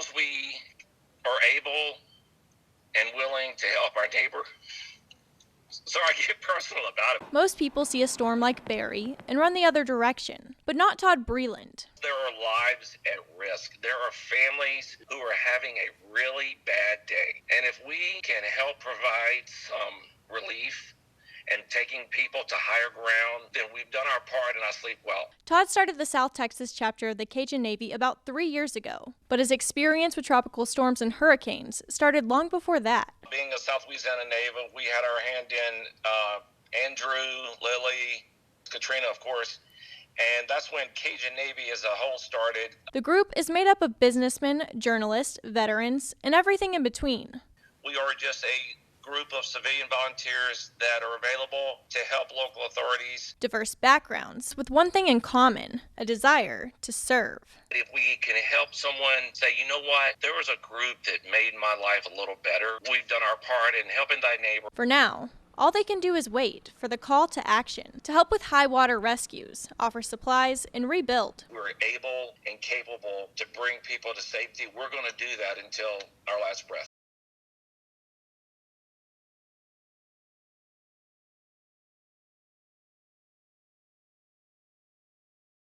because we are able and willing to help our neighbor. So I get personal about it. Most people see a storm like Barry and run the other direction, but not Todd Breland. There are lives at risk. There are families who are having a really bad day. And if we can help provide some relief and taking people to higher ground, then we've done our part, and I sleep well. Todd started the South Texas chapter of the Cajun Navy about 3 years ago, but his experience with tropical storms and hurricanes started long before that. Being a South Louisiana native, we had our hand in Andrew, Lily, Katrina, of course, and that's when Cajun Navy as a whole started. The group is made up of businessmen, journalists, veterans, and everything in between. We are just a group of civilian volunteers that are available to help local authorities. Diverse backgrounds with one thing in common, a desire to serve. If we can help someone say, you know what, there was a group that made my life a little better, we've done our part in helping thy neighbor. For now, all they can do is wait for the call to action to help with high water rescues, offer supplies, and rebuild. We're able and capable to bring people to safety. We're going to do that until our last breath.